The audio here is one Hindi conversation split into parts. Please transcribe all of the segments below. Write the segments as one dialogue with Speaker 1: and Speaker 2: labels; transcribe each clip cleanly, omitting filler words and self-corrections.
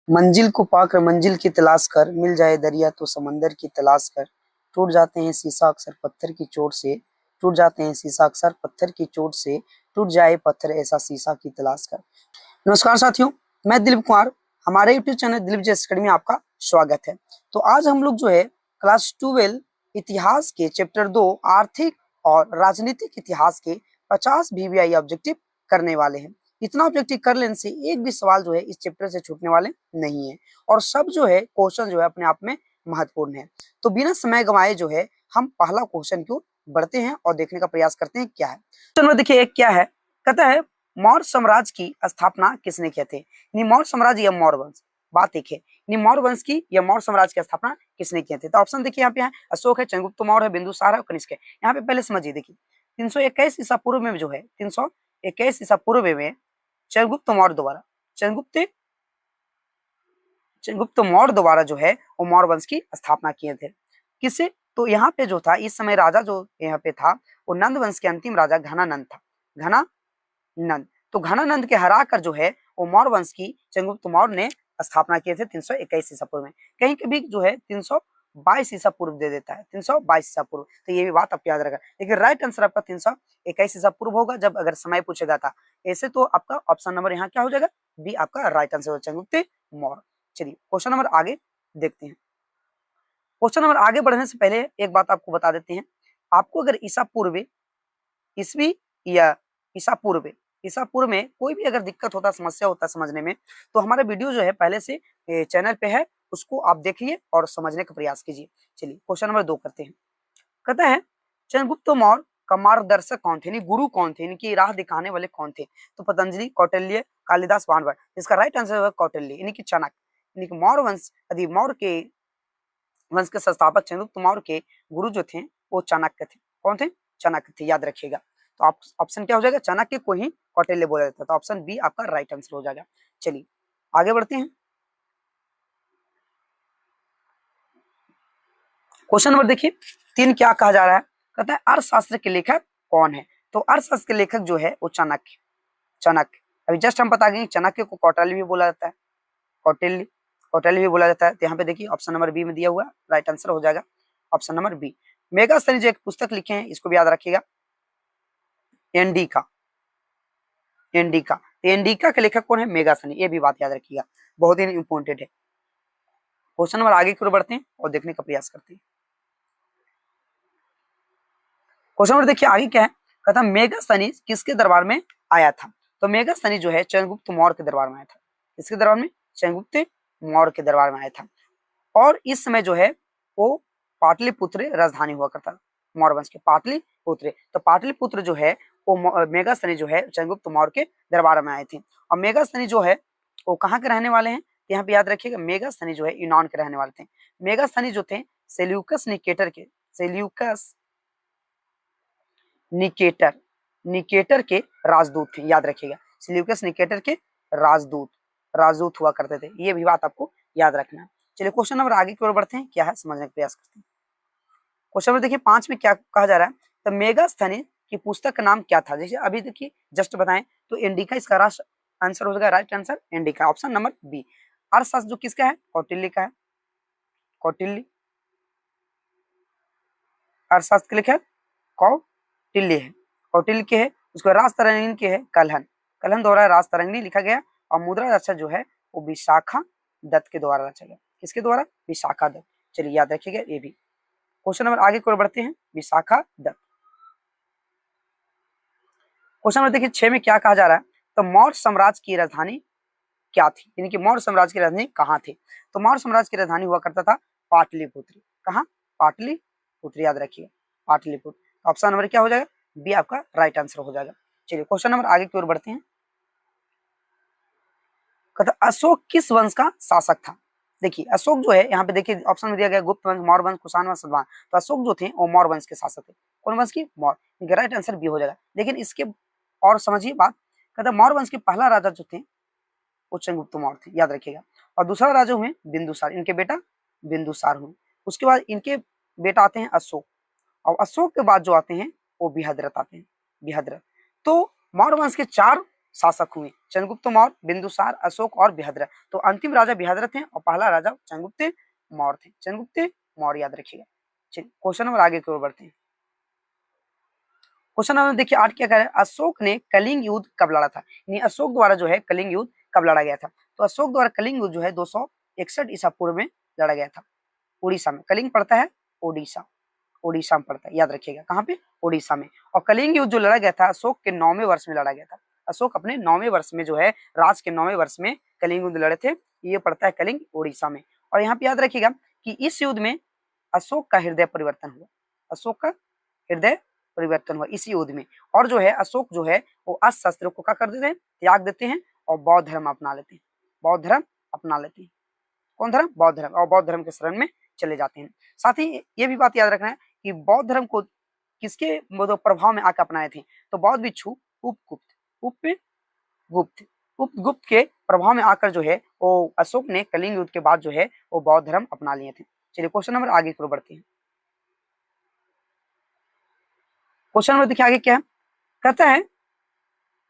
Speaker 1: मंजिल को पाकर मंजिल की तलाश कर, मिल जाए दरिया तो समंदर की तलाश कर। टूट जाते हैं शीशा अक्सर पत्थर की चोट से, टूट जाते हैं शीशा अक्सर पत्थर की चोट से, टूट जाए पत्थर ऐसा शीशा की तलाश कर। नमस्कार साथियों, मैं दिलीप कुमार। हमारे YouTube channel Dilip ji academy में आपका स्वागत है। तो आज हम लोग जो है क्लास 12 इतिहास के चैप्टर 2 आर्थिक और राजनीतिक इतिहास के 50 वीवीआई ऑब्जेक्टिव करने वाले हैं। इतना ऑब्जेक्टिव कर लेने से एक भी सवाल जो है इस चैप्टर से छूटने वाले नहीं है और सब जो है क्वेश्चन जो है अपने आप में महत्वपूर्ण है। तो बिना समय गंवाए जो है हम पहला क्वेश्चन की ओर बढ़ते हैं और देखने का प्रयास करते हैं क्या है। तो देखिए एक क्या है, कहता है मौर्य साम्राज्य की स्थापना किसने किए थे। मौर्य साम्राज्य या मौर्य वंश, बात एक है मौर्य वंश की या मौर्य साम्राज्य की स्थापना किसने किए थे। तो ऑप्शन देखिए यहाँ पे है अशोक है, चंद्रगुप्त मौर्य है, बिंदुसार है और कनिष्क है। यहाँ पे पहले समझिए, देखिए 321 ईसा पूर्व में जो है 321 ईसा पूर्व में चंद्रगुप्त मौर्य द्वारा चंद्रगुप्त मौर्य द्वारा जो है वो मौर्य वंश की स्थापना किए थे। किससे? तो यहाँ पे जो था इस समय राजा जो यहाँ पे था वो नंद वंश के अंतिम राजा घनानंद था। घनानंद, तो घनानंद के हरा कर जो है वो मौर्य वंश की चंद्रगुप्त मौर्य ने स्थापना किए थे 321 ईसा पूर्व में। कहीं कभी जो है 322 ईसा पूर्व दे देता है, 322 ईसा पूर्व। तो ये भी बात आपको याद रखना। लेकिन राइट आंसर आपका 321 ईसा पूर्व होगा जब अगर समय पूछेगा था। ऐसे तो आपका ऑप्शन नंबर यहाँ क्या हो जाएगा, बी आपका राइट आंसर हो, चंद्रगुप्त मौर्य। चलिए क्वेश्चन नंबर आगे देखते हैं। क्वेश्चन नंबर आगे बढ़ने से पहले एक बात आपको बता देते हैं। आपको अगर ईसा पूर्व, ईसवी या ईसा पूर्व में कोई भी अगर दिक्कत होता, समस्या होता समझने में, तो हमारा वीडियो जो है पहले से चैनल पे है, उसको आप देखिए और समझने का प्रयास कीजिए। चलिए क्वेश्चन नंबर 2 करते हैं। कहता है चंद्रगुप्त मौर्य का मार्गदर्शक कौन थे, गुरु कौन थे, इनकी राह दिखाने वाले कौन थे। तो पतंजलि, कौटिल्य, कालिदास, बाणभट्ट। इसका राइट आंसर होगा कौटिल्य, यानी कि चाणक्य। यानी कि मौर्य वंश यदि मौर्य के वंश के संस्थापक चंद्रगुप्त मौर्य के गुरु जो थे वो चाणक्य थे। कौन थे? चाणक्य थे, याद रखिएगा। तो आप ऑप्शन क्या हो जाएगा, चाणक्य को ही कौटिल्य बोला जाता है। तो ऑप्शन बी आपका राइट आंसर हो जाएगा। चलिए आगे बढ़ते हैं। क्वेश्चन नंबर देखिए 3 क्या कहा जा रहा है। कहता है अर्थशास्त्र के लेखक कौन है। तो अर्थशास्त्र के लेखक जो है वो चाणक्य। अभी जस्ट हम बता देंगे चाणक्य को कौटिल्य भी बोला जाता है, कौटिल्य भी बोला जाता है। तो यहाँ पे देखिए ऑप्शन नंबर बी में दिया हुआ राइट आंसर हो जाएगा ऑप्शन नंबर बी। मेगास्थनी जो एक पुस्तक लिखे हैं इसको भी याद रखिएगा, एंडिका के लेखक कौन है, मेगास्थनी। ये भी बात याद रखिएगा, बहुत ही इंपॉर्टेंट है। क्वेश्चन नंबर आगे की ओर बढ़ते हैं और देखने का प्रयास करते हैं। क्वेश्चन नंबर देखिए आगे क्या है। कहता मेगास्थनी किसके दरबार में आया था। तो मेगास्थनी जो है चंद्रगुप्त मौर्य के दरबार में आया था। इसके दरबार में, चंद्रगुप्त मौर्य के दरबार में आया था। और इस समय जो है वो पाटलिपुत्र राजधानी हुआ करता था मौर्य वंश के, पाटलिपुत्र। तो पाटलिपुत्र जो है वो मेगास्थनी जो है चंद्रगुप्त मौर्य के दरबार में आए थे। और मेगास्थनी जो है वो कहाँ के रहने वाले हैं, यहाँ पे याद रखिएगा मेगास्थनी जो है यूनान के रहने वाले थे। मेगास्थनी जो थे सेल्यूकस निकेटर के राजदूत थे, याद रखिएगा। सेल्यूकस निकेटर के राजदूत हुआ करते थे, ये भी बात आपको याद रखना है। चलिए क्वेश्चन नंबर आगे की ओर बढ़ते हैं, क्या है समझने का प्रयास करते हैं। क्वेश्चन नंबर देखिए 5 में क्या कहा जा रहा है। तो मेगास्थनी की पुस्तक का नाम क्या था। जैसे अभी देखिए जस्ट बताएं तो इंडिका इसका आंसर हो जाएगा, right answer Indica, option number B. अर्थशास्त्र जो किसका है, कौटिल्य का है, कौटिल्य। अर्थशास्त्र के लेखक कौटिल्य है, कौटिल्य के है। उसको राजतरंगिणी के है कलहन द्वारा राजतरंगिणी लिखा गया। और मुद्रा रक्षा जो है वो विशाखा दत्त के द्वारा रचा गया। किसके द्वारा, विशाखा दत्त। चलिए याद रखिएगा ये भी। क्वेश्चन नंबर आगे की ओर बढ़ते हैं, विशाखा दत्त। क्वेश्चन नंबर देखिए 6 में क्या कहा जा रहा है। तो मौर्य साम्राज्य की राजधानी क्या थी, यानी कि मौर्य साम्राज्य की राजधानी कहाँ थी। तो मौर्य साम्राज्य की राजधानी हुआ करता था पाटलिपुत्र। कहाँ, पाटलिपुत्र, याद रखिए पाटलिपुत्र। ऑप्शन नंबर क्या हो जाएगा, बी आपका राइट आंसर हो जाएगा। चलिए क्वेश्चन नंबर आगे की ओर बढ़ते हैं। कहता अशोक किस वंश का शासक था। देखिए अशोक जो है यहाँ पे देखिए ऑप्शन में दिया गया गुप्त वंश, मौर्य वंश, कुषाण वंश, सतवाहन। तो अशोक जो थे वो मौर्य वंश के शासक थे। कौन वंश की, मौर्य। राइट आंसर बी हो जाएगा। लेकिन इसके और समझिए बात। कहता मौर्य वंश के पहला राजा जो थे वो चंद्रगुप्त मौर्य थे, याद रखिएगा। और दूसरा राजा हुए बिंदुसार, इनके बेटा बिंदुसार हुए। उसके बाद इनके बेटा आते हैं अशोक। और अशोक के बाद जो आते हैं वो बृहद्रथ आते हैं, बृहद्रथ। तो मौर्य वंश के 4 शासक हुए? चंद्रगुप्त मौर्य, बिंदुसार, अशोक और बृहद्रथ। तो अंतिम राजा बृहद्रथ थे और पहला राजा चंद्रगुप्त मौर्य थे। चंद्रगुप्त मौर्य याद रखिएगा। चलिए क्वेश्चन नंबर आगे की ओर बढ़ते हैं। क्वेश्चन नंबर देखिए 8 क्या कह रहा है, अशोक ने कलिंग युद्ध कब लड़ा था? यानी अशोक द्वारा जो है कलिंग युद्ध कब लड़ा गया था? तो अशोक द्वारा कलिंग युद्ध जो है 261 ईसा पूर्व में लड़ा गया था, उड़ीसा में। कलिंग पड़ता है ओडिशा, ओडिशा में पड़ता है, याद रखिएगा। कहाँ पे? ओडिशा में। और कलिंग युद्ध जो लड़ा गया था अशोक के 9वें वर्ष में लड़ा गया था। अशोक अपने 9वें वर्ष में जो है, राज के 9वें वर्ष में कलिंग युद्ध लड़े थे। ये पड़ता है कलिंग ओडिशा में। और यहाँ पे याद रखिएगा कि इस युद्ध में अशोक का हृदय परिवर्तन हुआ, अशोक का हृदय परिवर्तन हुआ इसी युद्ध में। और जो है अशोक जो है वो अस्त्र शस्त्र को क्या कर देते हैं, त्याग देते हैं और बौद्ध धर्म अपना लेते हैं, बौद्ध धर्म अपना लेते हैं। कौन धर्म? बौद्ध धर्म। और बौद्ध धर्म के शरण में चले जाते हैं। साथ ही ये भी बात याद रखना है कि बौद्ध धर्म को किसके मतलब प्रभाव में आकर अपनाए थे? तो बौद्ध भिक्षु उपगुप्त उपगुप्त के प्रभाव में आकर जो है वो अशोक ने कलिंग युद्ध के बाद जो है वो बौद्ध धर्म अपना लिए थे। चलिए क्वेश्चन नंबर आगे की ओर बढ़ते हैं। क्वेश्चन नंबर देखिए आगे क्या है, कहता है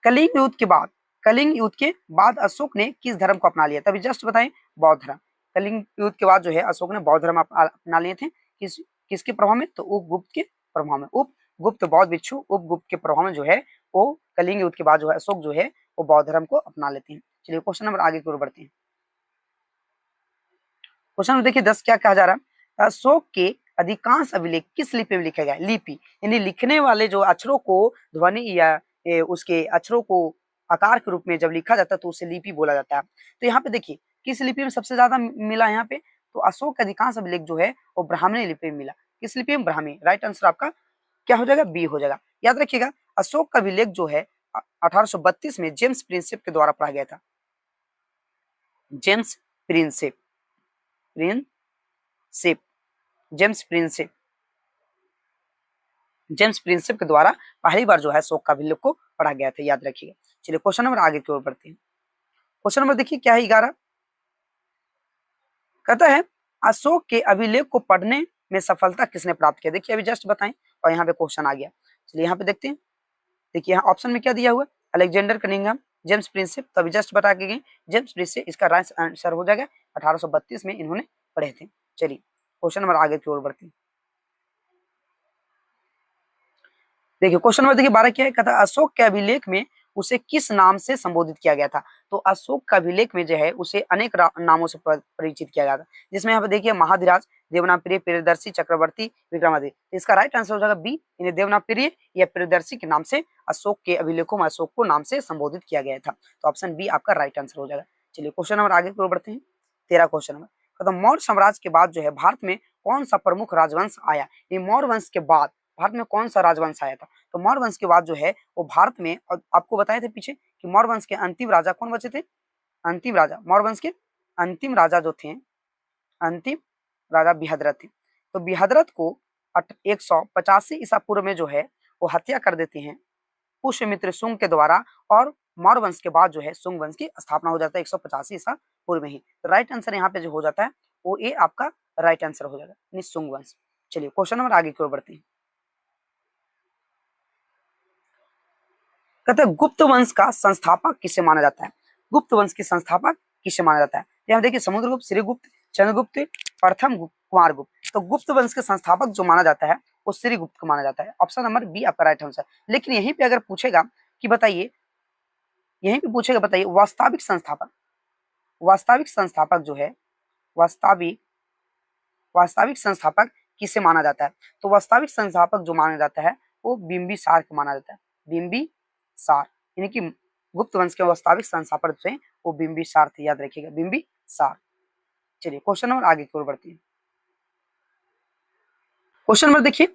Speaker 1: कलिंग युद्ध के बाद, कलिंग युद्ध के बाद अशोक ने किस धर्म को अपना लिया? तभी जस्ट बताएं, बौद्ध धर्म। कलिंग युद्ध के बाद जो है अशोक ने बौद्ध धर्म अपना लिए थे। किसके प्रभाव में? तो उपगुप्त के प्रभाव में। उपगुप्त बौद्ध भिक्षु उपगुप्त के प्रभाव में जो है वो कलिंग युद्ध के बाद जो है अशोक जो है वो बौद्ध धर्म को अपना लेते हैं। चलिए क्वेश्चन नंबर आगे की ओर बढ़ते हैं। क्वेश्चन नंबर देखिए 10 क्या कहा जा रहा है, अशोक के अधिकांश अभिलेख किस लिपि में लिखा गया? लिपि यानी लिखने वाले जो अक्षरों को ध्वनि या उसके अक्षरों को आकार के रूप में जब लिखा जाता है तो उसे लिपि बोला जाता है। तो यहाँ पे देखिए किस लिपि में सबसे ज्यादा मिला यहाँ पे? तो अशोक का अधिकांश अभिलेख जो है वो ब्राह्मणी लिपि में मिला। किस लिपि में? ब्राह्मी। राइट आंसर आपका क्या हो जाएगा? बी हो जाएगा। याद रखिएगा अशोक का अभिलेख जो है 1832 में जेम्स प्रिंसेप के द्वारा पढ़ा गया था। James Prinsep, Prinsep, James Prinsep, James Prinsep के द्वारा पहली बार जो है अशोक का अभिलेख को पढ़ा गया था, याद रखिएगा। चलिए क्वेश्चन नंबर आगे की ओर बढ़ते हैं। क्वेश्चन नंबर देखिए क्या है 11, कहता है अशोक के अभिलेख को पढ़ने में सफलता किसने प्राप्त किया? देखिए अभी जस्ट बताएं और यहाँ पे क्वेश्चन आ गया। चलिए यहाँ पे देखते हैं। देखिए यहाँ ऑप्शन में क्या दिया हुआ, अलेक्जेंडर कनिंघम, जेम्स प्रिंसेप। तो अभी जस्ट बता के गए जेम्स प्रिंसेप, इसका राइट आंसर हो जाएगा। 1832 में इन्होंने पढ़े थे। चलिए क्वेश्चन नंबर आगे की ओर बढ़ते हैं। देखिए क्वेश्चन नंबर देखिए 12 क्या है, कहता है अशोक के अभिलेख में उसे किस नाम से संबोधित किया गया था? तो अशोक का अभिलेख में जो है उसे अनेक नामों से परिचित किया गया था, जिसमें यहाँ पे देखिए महाधिराज, देवनाप्रिय, प्रियदर्शी, चक्रवर्ती, विक्रमादित्य। इसका राइट आंसर हो जाएगा बी, यानी देवनाप्रिय या प्रियदर्शी के नाम से अशोक के अभिलेखों में अशोक को नाम से संबोधित किया गया था। तो ऑप्शन बी आपका राइट आंसर हो जाएगा। चलिए क्वेश्चन नंबर आगे की ओर बढ़ते हैं। 13 क्वेश्चन नंबर, कहता मौर्य साम्राज्य के बाद जो है भारत में कौन सा प्रमुख राजवंश आया? ये मौर्य वंश के बाद भारत में कौन सा राजवंश आया था? तो मौर्य वंश के बाद जो है वो भारत में, और आपको बताए थे पीछे कि मौर्य वंश के अंतिम राजा कौन बचे थे? अंतिम राजा, मौर्य वंश के अंतिम राजा जो थे, अंतिम राजा बृहद्रथ थे। तो बृहद्रथ को 185 ईसा पूर्व में जो है वो हत्या कर देते हैं पुष्यमित्र शुंग के द्वारा, और मौर्य वंश के बाद जो है शुंग वंश की स्थापना हो जाता है 185 ईसा पूर्व में ही। तो राइट आंसर यहाँ पे जो हो जाता है वो ए आपका राइट आंसर हो जाएगा, शुंग वंश। चलिए क्वेश्चन नंबर आगे की ओर बढ़ते हैं। कहते हैं गुप्त वंश का संस्थापक किसे माना जाता है? गुप्त वंश के संस्थापक किसे माना जाता है? यहाँ देखिए समुद्रगुप्त, श्रीगुप्त, चंद्रगुप्त, प्रथम गुप्त, कुमार गुप्त। तो गुप्त वंश के संस्थापक जो माना जाता है वो श्रीगुप्त को माना जाता है। ऑप्शन नंबर बी आपका राइट आंसर। लेकिन यहीं पे अगर पूछेगा कि बताइए, यहीं पे पूछेगा बताइए वास्तविक संस्थापक, वास्तविक संस्थापक जो है, वास्तविक वास्तविक संस्थापक किसे माना जाता है? तो वास्तविक संस्थापक जो माना जाता है वो बिंबिसार को माना जाता है। बिंबिसार, यानी कि गुप्त वंश के वास्तविक संस्थापक थे वो बिंबिसार थे, याद रखिएगा बिंबिसार। चलिए क्वेश्चन नंबर आगे की ओर बढ़ते हैं। क्वेश्चन नंबर देखिए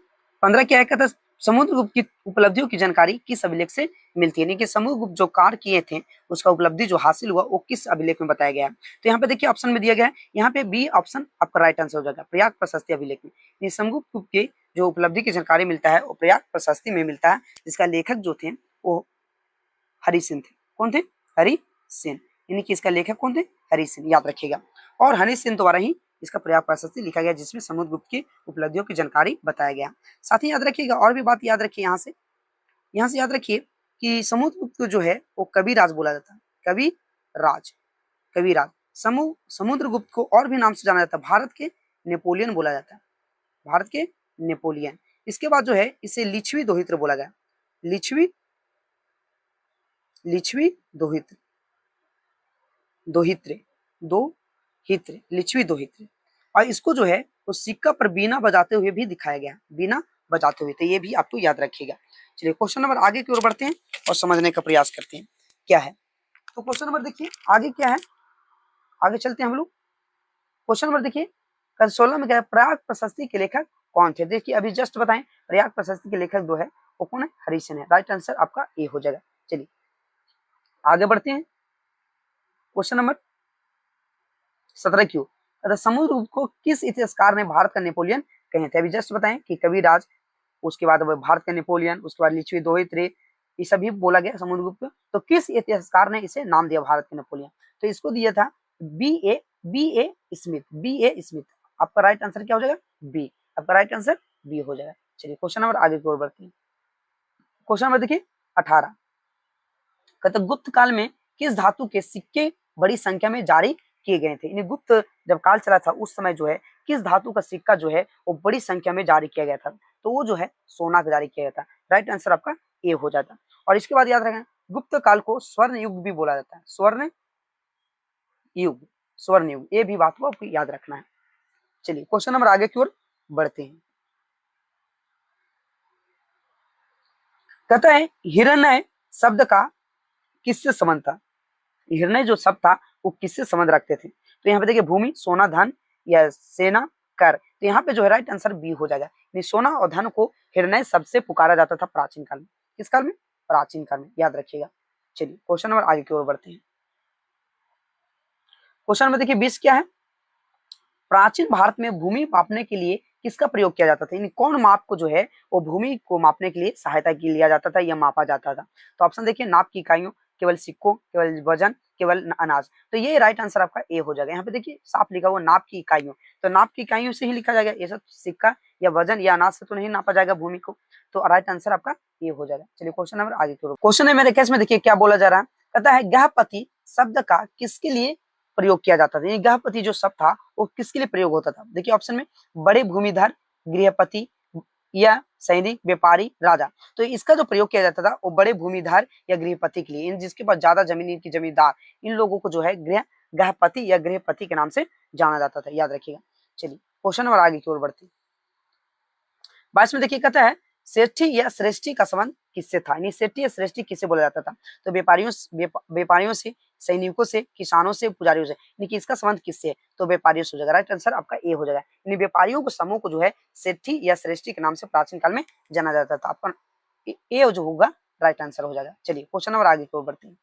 Speaker 1: 15 क्या है, कहता है समुद्रगुप्त की उपलब्धियों की जानकारी किस अभिलेख से मिलती है? यानी कि समुद्रगुप्त जो कार्य किए थे उसका उपलब्धि जो हासिल हुआ वो किस अभिलेख में बताया गया है? तो यहाँ पे देखिए ऑप्शन में दिया गया है, यहाँ पे बी ऑप्शन आपका राइट आंसर हो जाएगा, प्रयाग प्रशस्ति अभिलेख में। ये समुद्रगुप्त की जो उपलब्धि की जानकारी मिलता है वो प्रयाग प्रशस्ति में मिलता है, जिसका लेखक जो थे वो हरिसेन थे। कौन थे? हरिसेन, यानी कि इसका लेखक कौन थे? हरिसेन, याद रखिएगा। और हरिसेन द्वारा ही इसका प्रयाग प्रशस्ति लिखा गया, जिसमें समुद्रगुप्त की उपलब्धियों की जानकारी बताया गया। साथ ही याद रखिएगा और भी बात याद रखिए, यहाँ से याद रखिए कि समुद्रगुप्त को जो है वो कविराज बोला जाता है, कविराज, कविराज। समुद्रगुप्त को और भी नाम से जाना जाता है, भारत के नेपोलियन बोला जाता है, भारत के नेपोलियन। इसके बाद जो है इसे लिच्छवी दोहित्र बोला गया, लिच्छवी दोहित्र, दोहित्र, दोहित्र, लिच्छवी दोहित्र। और इसको जो है वो सिक्का पर बीना बजाते हुए भी दिखाया गया, बीना बजाते हुए, तो ये भी आपको याद रखिएगा। चलिए क्वेश्चन नंबर आगे की ओर बढ़ते हैं और समझने का प्रयास करते हैं क्या है। तो क्वेश्चन नंबर देखिए आगे क्या है, आगे चलते हैं हम लोग। क्वेश्चन नंबर देखिए कल 16 में क्या है, प्रयाग प्रशस्ति के लेखक कौन थे? देखिए अभी जस्ट बताएं, प्रयाग प्रशस्ति के लेखक जो है वो कौन है? हरिसेन है। राइट आंसर आपका ए हो जाएगा। चलिए आगे बढ़ते हैं। क्वेश्चन नंबर 17 क्यों, समुद्रगुप्त को किस इतिहासकार ने भारत का नेपोलियन कहे थे? अभी जस्ट बताएं कि कविराज, उसके बाद भारत का नेपोलियन, उसके बाद लिच्छवी दोहित्र, ये सभी बोला गया समुद्रगुप्त। तो किस इतिहासकार ने इसे नाम दिया भारत के नेपोलियन? तो इसको दिया था B A Smith, B A Smith. आपका राइट आंसर क्या हो जाएगा? बी, आपका राइट आंसर बी हो जाएगा। चलिए क्वेश्चन नंबर आगे की ओर बढ़ते हैं। क्वेश्चन नंबर देखिए 18, कहते गुप्त काल में किस धातु के सिक्के बड़ी संख्या में जारी किए गए थे? यानी गुप्त जब काल चला था उस समय जो है किस धातु का सिक्का जो है वो बड़ी संख्या में जारी किया गया था? तो वो जो है सोना का जारी किया गया था। राइट आंसर आपका ए हो जाता। और इसके बाद याद रखें गुप्त काल को स्वर्ण युग भी बोला जाता है, स्वर्ण युग, स्वर्ण युग, ये भी बात को आपको याद रखना है। चलिए क्वेश्चन नंबर आगे की ओर बढ़ते हैं। कहता है हिरण्य शब्द का किससे संबंध था? हिरण्य जो शब्द था वो किससे संबंध रखते थे? तो यहाँ पे देखिए भूमि, सोना, धन या सेना, कर। तो यहाँ पे जो है राइट आंसर बी हो जाएगा। सोना और धन को हिरण्य शब्द से पुकारा जाता था प्राचीन काल में। किस काल में? प्राचीन काल में, याद रखिएगा। चलिए क्वेश्चन नंबर आगे की ओर बढ़ते हैं। क्वेश्चन नंबर देखिए 20 क्या है, प्राचीन भारत में भूमि मापने के लिए किसका प्रयोग किया जाता था? यानी कौन माप को जो है वो भूमि को मापने के लिए सहायता की लिया जाता था या मापा जाता था? तो ऑप्शन देखिए नाप की इकाइयों, केवल सिक्कों, केवल वजन, केवल अनाज। तो ये राइट आंसर आपका ए हो जाएगा। यहाँ पे देखिए साफ लिखा हुआ नाप की इकाइयों, तो नाप की इकाइयों से ही लिखा जाएगा, ये सब सिक्का या वजन या अनाज से तो नहीं नापा जाएगा भूमि को। तो राइट आंसर आपका ए हो जाएगा। चलिए क्वेश्चन नंबर आगे की ओर। क्वेश्चन है मेरे केस में देखिए क्या बोला जा रहा है, कहता है गृहपति शब्द का किसके लिए प्रयोग किया जाता था? ये गृहपति जो शब्द था वो किसके लिए प्रयोग होता था? देखिए ऑप्शन में बड़े भूमिधर, गृहपति या सैनिक, व्यापारी, राजा। तो इसका जो प्रयोग किया जाता था वो बड़े भूमिधर या गृहपति के लिए, इन जिसके पास ज्यादा जमीन, इनकी जमींदार, इन लोगों को जो है गृहपति या गृहपति के नाम से जाना जाता था, याद रखिएगा। चलिए क्वेश्चन नंबर आगे की ओर बढ़ते हैं। 22 में देखिए कहता है सेठी या श्रेष्ठी का संबंध किससे था? यानी सेठी या श्रेष्ठी किसे बोला जाता था? तो व्यापारियों से, सैनिकों से, किसानों से, पुजारियों से। यानी कि इसका संबंध किससे है? तो व्यापारियों से हो जाएगा। राइट आंसर आपका ए हो जाएगा। यानी व्यापारियों को समूह को जो है सेठी या श्रेष्ठी के नाम से प्राचीन काल में जाना जाता था। आपका ए जो होगा राइट आंसर हो जाएगा। चलिए क्वेश्चन नंबर आगे की ओर बढ़ते हैं।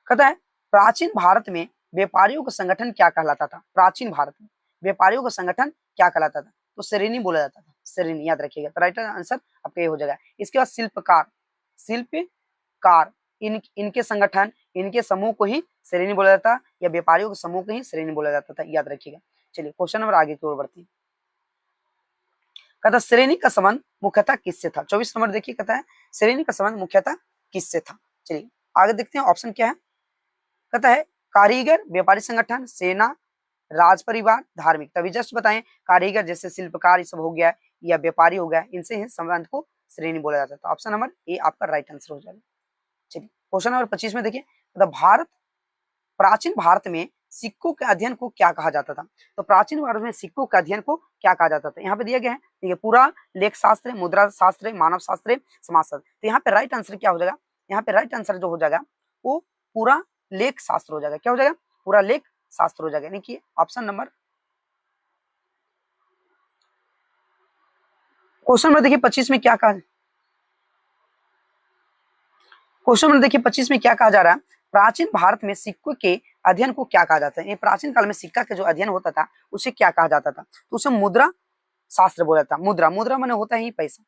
Speaker 1: कहता है प्राचीन भारत में व्यापारियों का संगठन क्या कहलाता था? प्राचीन भारत में व्यापारियों का संगठन क्या कहलाता था? तो श्रेणी बोला जाता था, श्रेणी, याद रखिएगा। तो राइट आंसर आपका ये हो जाएगा। इसके बाद शिल्पकार, शिल्पकार, इनके संगठन, इनके समूह को ही श्रेणी बोला जाता है या व्यापारियों के समूह को ही श्रेणी बोला जाता था, याद रखिएगा। चलिए क्वेश्चन नंबर आगे की ओर बढ़ते हैं। कहता श्रेणी का संबंध मुख्यतः किससे था? 24 नंबर देखिए कहता है श्रेणी का संबंध मुख्यतः किससे था? चलिए आगे देखते हैं ऑप्शन क्या है। कहता है कारीगर, व्यापारी संगठन, सेना, राज परिवार, धार्मिक। तभी जस्ट बताएं कारीगर जैसे शिल्पकार ये सब हो गया या व्यापारी हो गया, इनसे ही संबंध को श्रेणी बोला जाता है। तो ऑप्शन नंबर ए आपका राइट आंसर हो जाएगा। चलिए क्वेश्चन नंबर 25 में देखिए प्राचीन भारत में सिक्कों के अध्ययन को क्या कहा जाता था? तो प्राचीन भारत में सिक्कों के अध्ययन को क्या कहा जाता था? यहाँ पे दिया गया है, देखिए पूरा लेख शास्त्र, मुद्रा शास्त्र, मानव शास्त्र, समाजशास्त्र। तो यहाँ पे राइट आंसर क्या हो जाएगा? यहाँ पे राइट आंसर जो हो जाएगा वो पूरा लेख शास्त्र हो जाएगा। क्या हो जाएगा? पूरा लेख शास्त्र हो जाएगा। यानी कि ऑप्शन नंबर क्वेश्चन में देखिए 25 में क्या कहा, क्वेश्चन में देखिए 25 में क्या कहा जा रहा है, प्राचीन भारत में सिक्कों के अध्ययन को क्या कहा जाता है? ये प्राचीन काल में सिक्का के जो अध्ययन होता था उसे क्या कहा जाता था? तो उसे मुद्रा शास्त्र बोला था। मुद्रा, मुद्रा माने होता ही पैसा,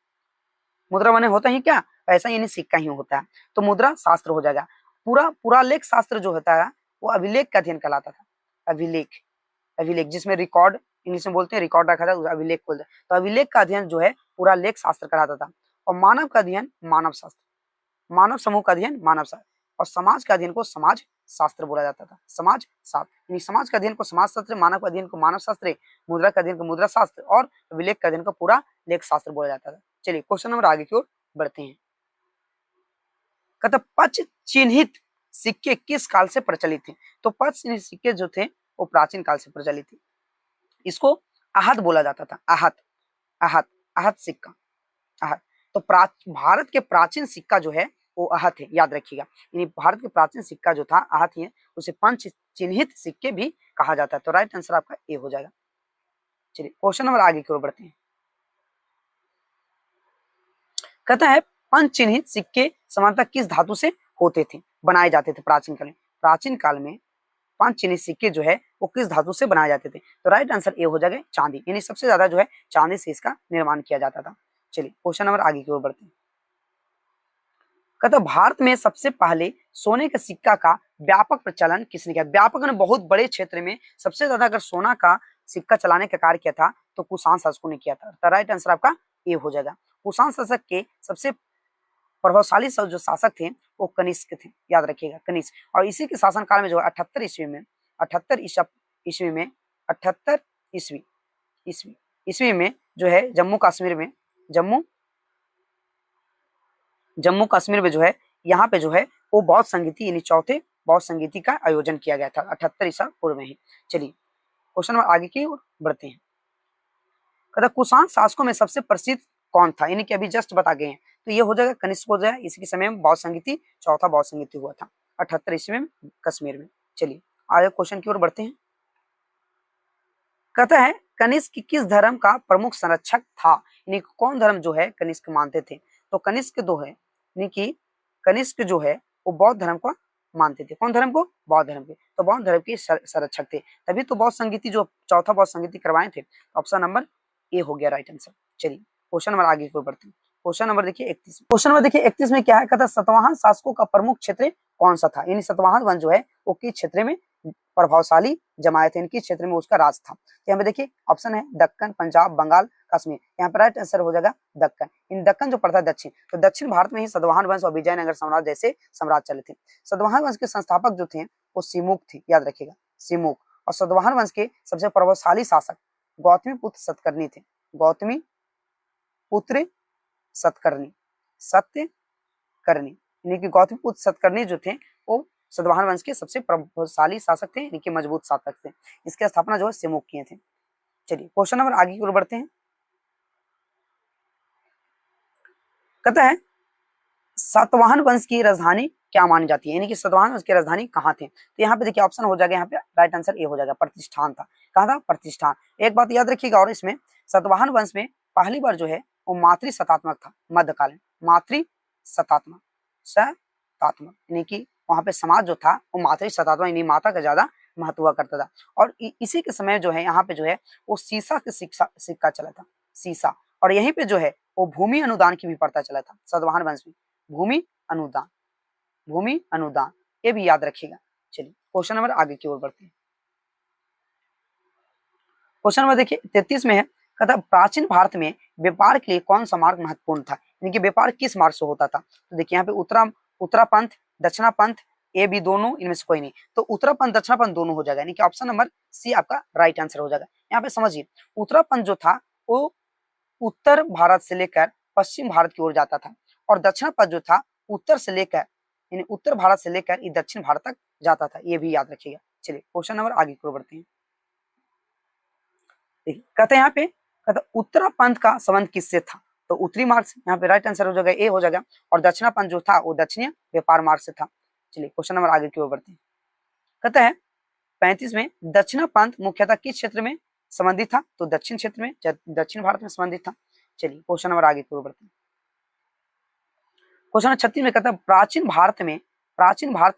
Speaker 1: मुद्रा माने होता ही क्या? पैसा, यानी सिक्का ही होता है। तो मुद्रा शास्त्र हो जाएगा। पूरा लेख शास्त्र जो होता है वो अभिलेख का अध्ययन कहलाता था। अभिलेख, अभिलेख जिसमें रिकॉर्ड, इंग्लिश में बोलते हैं रिकॉर्ड रखा था, अभिलेख बोलते हैं। तो अभिलेख का अध्ययन जो है पूरा लेख शास्त्र कहलाता था। और मानव का अध्ययन मानव शास्त्र, मानव समूह का अध्ययन मानव शास्त्र, और समाज का अध्ययन को समाज शास्त्र बोला जाता था, समाज शास्त्र। यानी समाज का अध्ययन को समाज शास्त्र, मानव का अध्ययन को मानव शास्त्र, मुद्रा का अध्ययन को मुद्रा शास्त्र और विलेख का अध्ययन को पूरा लेख शास्त्र बोला जाता था। चलिए क्वेश्चन नंबर आगे की ओर बढ़ते हैं। कहता पच चिन्हित सिक्के किस काल से प्रचलित थे? तो पच चिन्हित सिक्के जो थे वो प्राचीन काल से प्रचलित थे। इसको आहत बोला जाता था, आहत, आहत, आहत सिक्का, आहत। तो भारत के प्राचीन सिक्का जो है वो आहत है, याद रखिएगा। यानी भारत के प्राचीन सिक्का जो था आहत ही है, उसे पंच चिन्हित सिक्के भी कहा जाता है। तो राइट आंसर आपका ए हो जाएगा। चलिए क्वेश्चन नंबर आगे की ओर बढ़ते हैं। कहता है पंच चिन्हित सिक्के सामान्यतः किस धातु से होते थे, बनाए जाते थे प्राचीन काल में? प्राचीन काल में पंच चिन्हित सिक्के जो है वो किस धातु से बनाए जाते थे? तो राइट आंसर ए हो जाएगा चांदी, यानी सबसे ज्यादा जो है चांदी से इसका निर्माण किया जाता था। चलिए क्वेश्चन नंबर आगे की ओर बढ़ते हैं। कहता भारत में सबसे पहले सोने के सिक्का का व्यापक प्रचलन किसने किया? व्यापक ने बहुत बड़े क्षेत्र में सबसे ज्यादा अगर सोना का सिक्का चलाने का कार्य किया था तो कुषाण शासकों ने किया था। तो राइट आंसर आपका ए हो जाएगा। कुषाण शासक के सबसे प्रभावशाली जो शासक थे वो कनिष्क थे, याद रखिएगा कनिष्क। और इसी के शासन काल में जो 78 ईस्वी में 78 ईस्वी में 78 ईस्वी ईस्वी ईस्वी में जो है जम्मू कश्मीर में जम्मू कश्मीर में जो है यहाँ पे जो है वो बौद्ध संगीति यानी चौथे बौद्ध संगीति का आयोजन किया गया था 78 ईसा पूर्व में ही। चलिए क्वेश्चन नंबर आगे की ओर बढ़ते हैं। कहता कुषाण शासकों में सबसे प्रसिद्ध कौन था? यानी कि अभी जस्ट बता गए हैं, तो ये हो जाएगा कनिष्क हो जाएगा। इसी के समय में बौद्ध संगीति चौथा बौद्ध संगीति हुआ था 78 ईस्वी में कश्मीर में। चलिए आगे क्वेश्चन की ओर बढ़ते हैं। कहता है कनिष्क किस धर्म का प्रमुख संरक्षक था? यानी कौन धर्म जो है कनिष्क मानते थे? तो कनिष्क दो है, यानी कि कनिष्क जो है वो बौद्ध धर्म को मानते थे। कौन धर्म को? बौद्ध धर्म के। तो बौद्ध धर्म के संरक्षक थे, तभी तो बौद्ध संगीति जो चौथा बौद्ध संगीति करवाए थे। ऑप्शन नंबर ए हो गया राइट आंसर। चलिए क्वेश्चन नंबर आगे को बढ़ते हैं। क्वेश्चन नंबर देखिए 31। क्वेश्चन नंबर देखिए 31 में क्या है? कहता सतवाहन शासकों का प्रमुख क्षेत्र कौन सा था? यानी सतवाहन वंश जो है वो किस क्षेत्र में प्रभावशाली जमायत है, इनके क्षेत्र में उसका राज था? तो यहाँ पे देखिए ऑप्शन है दक्कन, पंजाब, बंगाल, कश्मीर। यहाँ पर राइट आंसर हो जाएगा दक्कन। इन दक्कन जो पड़ता है दक्षिण, तो दक्षिण भारत में ही सतवाहन वंश और विजयनगर साम्राज्य जैसे साम्राज्य चले थे। सतवाहन वंश के संस्थापक जो थे वो सिमुक थे, याद रखिएगा सिमुक। और सतवाहन वंश के सबसे प्रभावशाली शासक गौतमी पुत्र सतकर्णी थे, गौतमी पुत्र सतकर्णी, सत्यकर्णी, यानी कि गौतमी पुत्र सतकर्णी जो थे वो सतवाहन वंश के सबसे प्रभावशाली शासक थे, यानी कि मजबूत शासक थे। इसकी स्थापना जो है सिमुक किए थे। चलिए क्वेश्चन नंबर आगे की ओर बढ़ते हैं। कहता है सातवाहन वंश की राजधानी क्या मानी जाती है? यानी कि सातवाहन वंश की राजधानी कहाँ थे? तो यहाँ पे देखिए ऑप्शन हो जाएगा, यहाँ पे राइट आंसर ए हो जाएगा प्रतिष्ठान था। कहाँ था? प्रतिष्ठान। एक बात याद रखिएगा, और इसमें सातवाहन वंश में पहली बार जो है वो मातृ शतात्मक था, मध्यकाल में मातृ शतात्मक शतात्मक, यानी कि वहां पे समाज जो था वो मातृ शतात्मक यानी माता का ज्यादा महत्व हुआ करता था। और इसी के समय जो है यहाँ पे जो है वो सीसा के सिक्का चला था, सीसा। और यहीं पे जो है वो भूमि अनुदान की भी पता चला था सातवाहन वंश में, भूमि अनुदान, भूमि अनुदान, ये भी याद रखिएगा। चलिए क्वेश्चन नंबर आगे की ओर बढ़ते हैं। क्वेश्चन नंबर देखिए 33 में है। कहता प्राचीन भारत में व्यापार के लिए कौन सा मार्ग महत्वपूर्ण था? यानी कि व्यापार किस मार्ग से होता था? तो देखिए यहाँ पे उत्तरा पंथ, दक्षिणा पंथ, ए बी दोनों, इनमें से कोई नहीं। तो उत्तरा पंथ दक्षिणा पंथ दोनों हो जाएगा, यानी कि ऑप्शन नंबर सी आपका राइट आंसर हो जाएगा। यहाँ पे समझिए उत्तरा पंथ जो था वो उत्तर भारत से लेकर पश्चिम भारत की ओर जाता था, और दक्षिण पथ जो था उत्तर से लेकर यानी उत्तर भारत से लेकर ये दक्षिण भारत तक जाता था, ये भी याद रखिएगा। चलिए क्वेश्चन नंबर आगे की ओर बढ़ते हैं। देखिए कहते हैं यहाँ पे कहता उत्तरा पंथ का संबंध किससे था? तो उत्तरी मार्ग से, यहाँ पे राइट आंसर हो जाएगा ए हो जाएगा। और दक्षिणा पंथ जो था वो दक्षिणीय व्यापार मार्ग से था। चलिए क्वेश्चन नंबर आगे की ओर बढ़ते हैं। कहता है 35 में दक्षिणा पंथ मुख्यतः किस क्षेत्र में संबंधित था? तो दक्षिण क्षेत्र में, दक्षिण भारत में संबंधित था। चलिए क्वेश्चन नंबर आगे की ओर बढ़ते हैं। क्वेश्चन 36 में कहता है प्राचीन भारत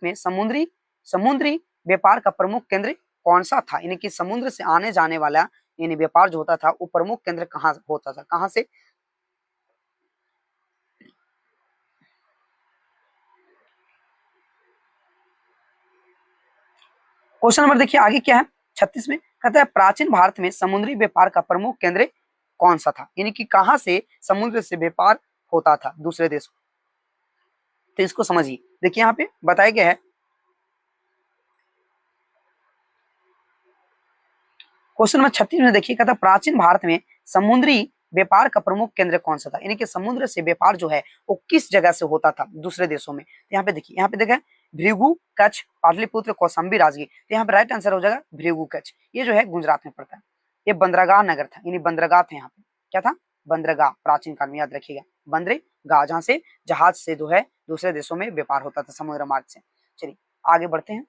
Speaker 1: में समुद्री व्यापार का प्रमुख केंद्र कौन सा था? यानी कि समुद्र से आने जाने वाला यानी व्यापार जो होता था वो प्रमुख केंद्र कहाँ होता था, कहाँ से? क्वेश्चन नंबर देखिए आगे क्या है 36 में। कहता है प्राचीन भारत में समुद्री व्यापार का प्रमुख केंद्र कौन सा था? यानी कि कहाँ से समुद्र से व्यापार होता था दूसरे देशों? तो इसको समझिए। देखिए यहाँ पे बताया गया है, क्वेश्चन नंबर 36 में देखिए, कहता प्राचीन भारत में समुद्री व्यापार का प्रमुख केंद्र कौन सा था, यानी कि समुद्र से व्यापार जो है वो किस जगह से होता था दूसरे देशों में। तो यहाँ पे देखिए, यहाँ पे देखा भृगु, कच्छ, पाटलिपुत्र, कौशाम्बी, राजगीर। तो यहाँ पे राइट आंसर हो जाएगा भृगु कच्छ। ये जो है गुजरात में पड़ता है। ये बंदरगाह नगर था, यानी बंदरगाह थे यहाँ पे। क्या था? बंदरगाह। प्राचीन काल में याद रखिएगा, बंदरगाह, जहाँ से जहाज से जो है दूसरे देशों में व्यापार होता था समुद्र मार्ग से। चलिए आगे बढ़ते हैं।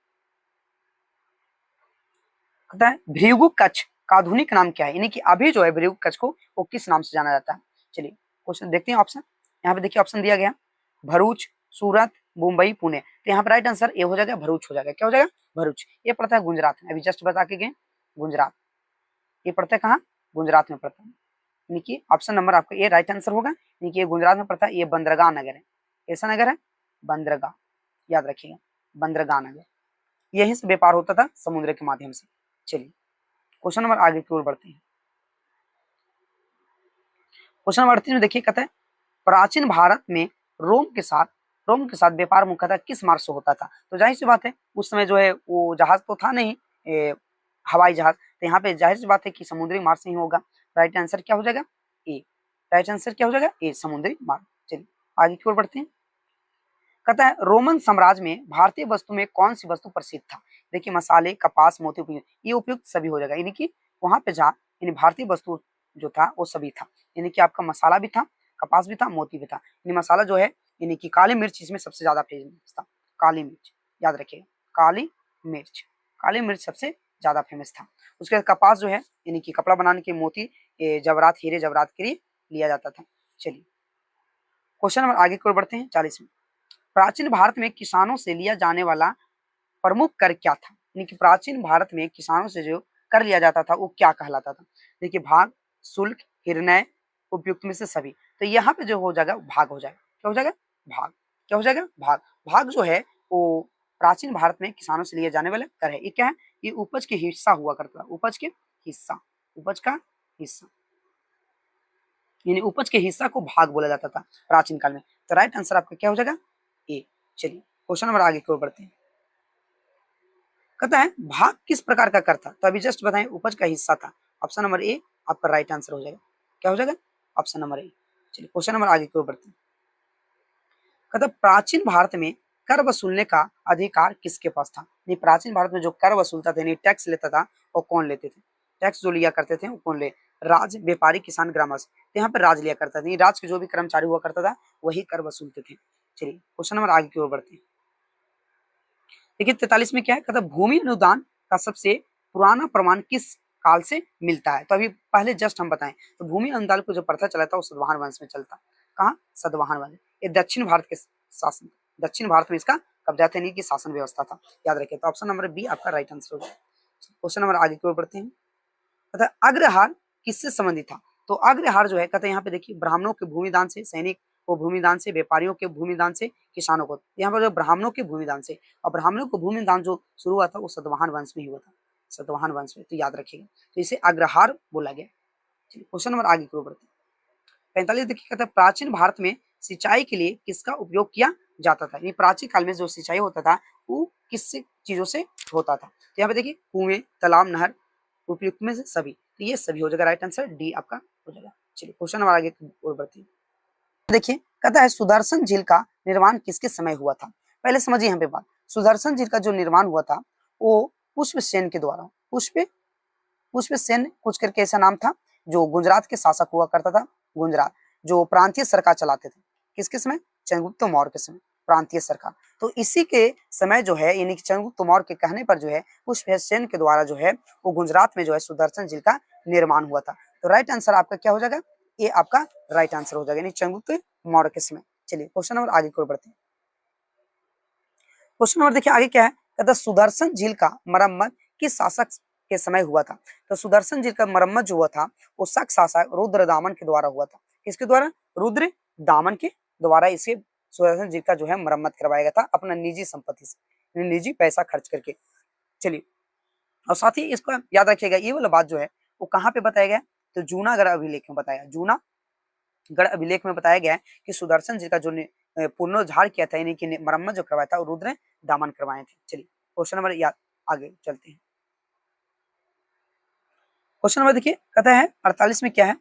Speaker 1: कहता है भृगु कच्छ का आधुनिक नाम क्या है, यानी कि अभी जो है भृगु कच्छ को वो किस नाम से जाना जाता है। चलिए क्वेश्चन देखते हैं ऑप्शन। यहाँ पे देखिए ऑप्शन दिया गया, भरूच, सूरत, मुंबई, पुणे। तो यहाँ पे राइट आंसर ये हो जाएगा, भरूच हो जाएगा। क्या हो जाएगा? भरूच। ये पड़ता है गुजरात में, अभी जस्ट बता के गए, गुजरात। ये पड़ता है कहाँ? गुजरात में पड़ता है, यानी कि ऑप्शन नंबर आपका ये राइट आंसर होगा, यानी कि ये गुजरात में पड़ता है। ये बंदरगाह नगर है। कैसा नगर है? बंदरगाह, याद रखिएगा, बंदरगाह नगर। यही से व्यापार होता था समुद्र के माध्यम से। चलिए क्वेश्चन नंबर आगे की ओर बढ़ते हैं। क्वेश्चन नंबर 38 में देखिए, कहता है प्राचीन भारत में रोम के साथ व्यापार मुख्यतः किस मार्ग से होता था। तो जाहिर सी बात है उस समय जो है वो जहाज तो था नहीं, हवाई जहाज। तो यहाँ पे जाहिर सी बात है कि समुद्री मार्ग से ही होगा। राइट आंसर क्या हो जाएगा? ए। राइट आंसर क्या हो जाएगा? ए, समुद्री मार्ग। चलिए आगे की ओर बढ़ते हैं। कहता है रोमन साम्राज्य में भारतीय वस्तु में कौन सी वस्तु प्रसिद्ध था। देखिए मसाले, कपास, मोती उपयुक्त, ये उपयुक्त सभी हो जाएगा, यानी कि वहां पे जहाँ यानी भारतीय वस्तु जो था वो सभी था, यानी कि आपका मसाला भी था, कपास भी था, मोती भी था। यानी मसाला जो है यानी कि काली मिर्च इसमें सबसे ज्यादा फेमस था। काली मिर्च, याद रखिएगा, काली मिर्च सबसे ज्यादा फेमस था। उसके बाद कपास जो है यानी कि कपड़ा बनाने के मोती, जवरात, हीरे जवरात के लिए लिया जाता था। चलिए क्वेश्चन नंबर आगे की ओर बढ़ते हैं 40 में। प्राचीन भारत में किसानों से लिया जाने वाला प्रमुख कर क्या था, यानी कि प्राचीन भारत में किसानों से जो कर लिया जाता था वो क्या कहलाता था। देखिए भाग, शुल्क, निर्णय, उपयुक्त में से सभी। तो यहाँ पे जो हो जाएगा भाग हो जाएगा। क्या हो जाएगा? भाग। क्या हो जाएगा? भाग। भाग जो है वो प्राचीन भारत में किसानों से लिए जाने वाले कर है। ये क्या है? ये उपज के हिस्सा हुआ करता था, उपज के हिस्सा, उपज का हिस्सा, यानी उपज के हिस्सा को भाग बोला जाता था प्राचीन काल में। तो राइट आंसर आपका क्या हो जाएगा? ए। चलिए क्वेश्चन नंबर आगे की ओर बढ़ते हैं। कहता है भाग किस प्रकार का कर था, तो अभी जस्ट बताएं, उपज का हिस्सा था। ऑप्शन नंबर ए आपका राइट आंसर हो जाएगा। क्या हो जाएगा? Option number A. चलिए क्वेश्चन नंबर आगे की ओर बढ़ते हैं। कहता प्राचीन भारत में कर वसूलने का अधिकार किसके पास था। नहीं, प्राचीन भारत में जो कर वसूलता था यानी टैक्स लेता था वो कौन लेते थे? टैक्स जो लिया करते थे वो कौन ले? राज, व्यापारी, किसान, ग्रामस्थ। तो यहाँ पे राज लिया करता था, राज के जो भी कर्मचारी हुआ करता था वही कर वसूलते थे। चलिए क्वेश्चन नंबर आगे की ओर बढ़ते हैं। देखिए 43 में क्या है, कहता भूमि अनुदान का सबसे पुराना प्रमाण किस काल से मिलता है। तो अभी पहले जस्ट हम बताएं, तो भूमि अनुदान को जो प्रथा चला था वो सतवाहन वंश में चलता। कहाँ? सतवाहन वंश। ये दक्षिण भारत के शासन, दक्षिण भारत में इसका कब्जा था, नहीं कि शासन व्यवस्था था। याद रखिए। तो ऑप्शन नंबर बी आपका राइट आंसर हो जाएगा। क्वेश्चन नंबर आगे की ओर बढ़ते हैं। कहता अग्रहार किससे संबंधित था। तो अग्रहार जो है कहते हैं यहाँ पे देखिए ब्राह्मणों के भूमिदान से, सैनिक को भूमिदान से, व्यापारियों के भूमिदान से, किसानों को। यहाँ पर जो ब्राह्मणों के भूमिदान से, और ब्राह्मणों को भूमिदान जो शुरू हुआ था वो सतवाहन वंश में ही हुआ था, सतवाहन वंश में। तो याद रखिएगा, तो इसे अग्रहार बोला गया। क्वेश्चन नंबर आगे की ओर बढ़ते हैं। 45 देखिए, कहता है प्राचीन भारत में सिंचाई के लिए किसका उपयोग किया जाता था। यानी प्राचीन काल में जो सिंचाई होता था वो किस चीजों से होता था। तो यहाँ पे देखिए कुएं, तालाब, नहर, उपयुक्त में से सभी। तो ये सभी हो जाएगा, राइट आंसर डी आपका हो जाएगा। चलिए क्वेश्चन नंबर आगे की ओर बढ़ते हैं। देखिए कहता है सुदर्शन झील का निर्माण किसके समय हुआ था। पहले समझिए यहाँ पे बात, सुदर्शन झील का जो निर्माण हुआ था वो पुष्पसेन के द्वारा। पुष्पसेन कुछ करके ऐसा नाम था, जो गुजरात के शासक हुआ करता था। गुजरात जो प्रांतीय सरकार चलाते थे, किसके समय? चंद्रगुप्त मौर्य के समय, प्रांतीय सरकार। तो इसी के समय जो है यानी कि चंद्रगुप्त मौर्य के कहने पर जो है पुष्पसेन के द्वारा जो है वो गुजरात में जो है सुदर्शन झील का निर्माण हुआ था। तो राइट आंसर आपका क्या हो जाएगा? ये आपका राइट आंसर हो जाएगा, यानी चंद्रगुप्त मौर्य के समय। चलिए क्वेश्चन नंबर आगे की ओर बढ़ते हैं। क्वेश्चन नंबर देखिए आगे क्या है, कहता सुदर्शन झील का मरम्मत किस शासक के समय हुआ था। तो सुदर्शन झील का मरम्मत जो हुआ था वो शक शासक रुद्रदामन के द्वारा हुआ था। किसके द्वारा? रुद्र दामन के द्वारा इसे सुदर्शन झील का जो है मरम्मत करवाया गया था, अपना निजी संपत्ति से, निजी पैसा खर्च करके। चलिए और साथ ही इसको याद रखिएगा, ये वाला बात जो है वो कहाँ पे बताया गया, तो जूनागढ़ अभिलेख में बताया, जूनागढ़ अभिलेख में बताया गया है कि सुदर्शन झील का जो पुनरुद्धार किया था, यानी कि मरम्मत जो करवाया था वो रुद्र दामन करवाए थे। चलिए क्वेश्चन नंबर याद आगे चलते हैं। क्वेश्चन नंबर देखिए, कहता है 48 में क्या है,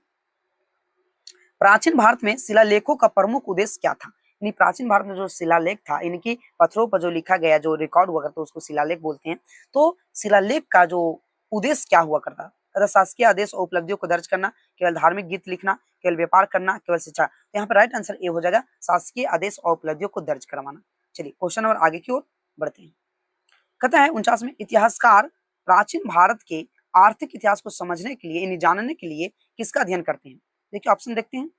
Speaker 1: प्राचीन भारत में शिलालेखों का प्रमुख उद्देश्य क्या था। यानी प्राचीन भारत में जो शिलालेख था, इनकी पत्थरों पर जो लिखा गया, जो रिकॉर्ड हुआ करता, उसको शिलालेख बोलते हैं। तो शिलालेख का जो उद्देश्य क्या हुआ करता, कहता शासकीय आदेश और उपलब्धियों को दर्ज करना, केवल धार्मिक गीत लिखना, केवल व्यापार करना, केवल शिक्षा। तो यहाँ पर राइट आंसर ए हो जाएगा, शासकीय आदेश और उपलब्धियों को दर्ज करवाना। चलिए क्वेश्चन नंबर आगे की ओर बढ़ते हैं। कहता है 49 में, इतिहासकार प्राचीन भारत के आर्थिक इतिहास को समझने के लिए, इन्हें जानने के लिए किसका अध्ययन करते हैं। देखिए ऑप्शन देखते हैं,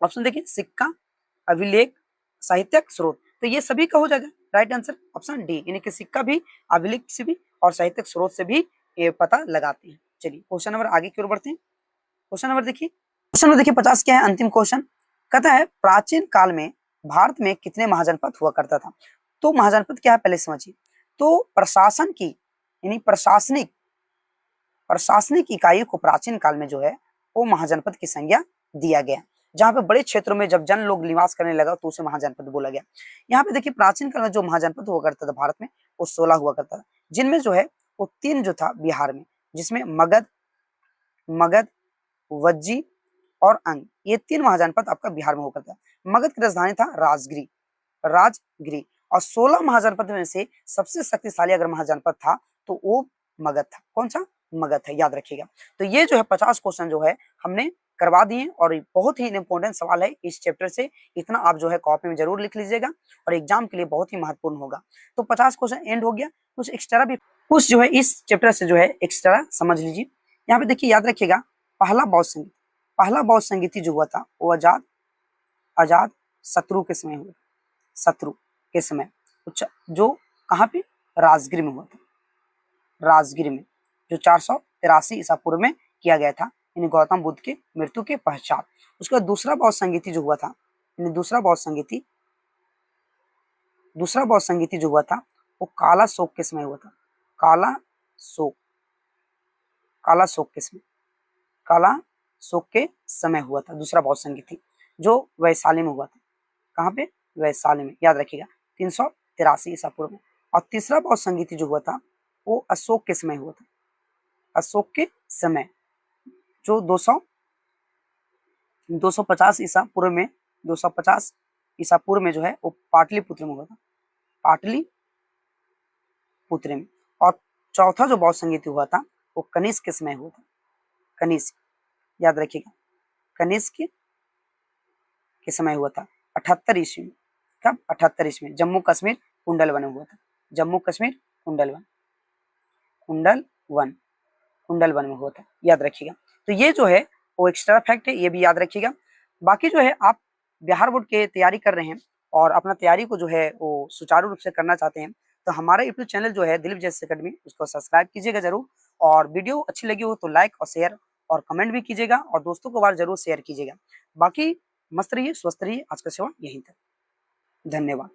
Speaker 1: ऑप्शन देखिए, सिक्का, अभिलेख, साहित्यक स्रोत। तो ये सभी का हो जाएगा राइट आंसर ऑप्शन डी, यानी कि सिक्का भी, अभिलेख से भी और साहित्यक स्रोत से भी ये पता लगाते हैं। चलिए क्वेश्चन नंबर आगे की ओर बढ़ते हैं। क्वेश्चन नंबर देखिए, क्वेश्चन नंबर देखिए 50 क्या है, अंतिम क्वेश्चन। कहता है प्राचीन काल में भारत में कितने महाजनपद हुआ करता था। तो महाजनपद क्या है पहले समझिए। तो प्रशासन की, यानी प्रशासनिक इकाई को प्राचीन काल में जो है वो महाजनपद की संज्ञा दिया गया। जहाँ पे बड़े क्षेत्रों में जब जन लोग निवास करने लगा तो उसे महाजनपद बोला गया। यहाँ पे देखिए प्राचीन काल में जो महाजनपद हुआ करता था भारत में, वो 16 हुआ करता था, जिनमें जो है वो 3 जो था बिहार में, जिसमें मगध, वज्जी और अंग, ये 3 महाजनपद आपका बिहार में हुआ करता है। मगध की राजधानी था राजगिरी। और 16 महाजनपद में से सबसे शक्तिशाली अगर महाजनपद था तो वो मगध था। कौन सा? मगध है, याद रखिएगा। तो ये जो है 50 क्वेश्चन जो है हमने करवा दिए, और बहुत ही इंपॉर्टेंट सवाल है इस चैप्टर से। इतना आप जो है कॉपी में जरूर लिख लीजिएगा और एग्जाम के लिए बहुत ही महत्वपूर्ण होगा। तो 50 क्वेश्चन एंड हो गया। कुछ एक्स्ट्रा भी, कुछ जो है इस चैप्टर से जो है एक्स्ट्रा समझ लीजिए। यहाँ पे देखिए याद रखिएगा, पहला बौद्ध संगीति जो हुआ था वो आजाद शत्रु के समय हुआ, शत्रु के समय, जो कहाँ पे, राजगिर में हुआ था, राजगिर में, जो 483 ईसा पूर्व में किया गया था, यानी गौतम बुद्ध के मृत्यु के पश्चात। उसके बाद दूसरा बौद्ध संगीति जो हुआ था, यानी दूसरा बौद्ध संगीति जो हुआ था वो काला शोक के समय हुआ था, काला शोक के समय हुआ था दूसरा बौद्ध संगीति, जो वैशाली में हुआ था। कहाँ पे? वैशाली में, याद रखिएगा, 383 ईसा पूर्व में। और तीसरा बौद्ध संगीति जो हुआ था वो अशोक के समय हुआ था, अशोक के समय, जो 250 ईसा पूर्व में, 250 ईसा पूर्व में जो है वो पाटलिपुत्र में हुआ था, पाटलिपुत्र में। और चौथा जो बौद्ध संगीति हुआ था वो कनिष्क के समय हुआ था, कनिष्क, याद रखिएगा, कनिष्क के समय हुआ था 78 ईस्वी में। कब? 78 ईस्वी में, जम्मू कश्मीर कुंडलवन में हुआ था, जम्मू कश्मीर कुंडलवन में हुआ था, याद रखिएगा। तो ये जो है वो एक्स्ट्रा फैक्ट है, ये भी याद रखिएगा। बाकी जो है आप बिहार बोर्ड के तैयारी कर रहे हैं और अपना तैयारी को जो है वो सुचारू रूप से करना चाहते हैं, तो हमारा यूट्यूब चैनल जो है दिलीप जैस अकेडमी, उसको सब्सक्राइब कीजिएगा जरूर। और वीडियो अच्छी लगी हो तो लाइक और शेयर और कमेंट भी कीजिएगा, और दोस्तों को बार जरूर शेयर कीजिएगा। बाकी मस्त रहिए, स्वस्थ रहिए। आज का सेवा यहीं तक, धन्यवाद।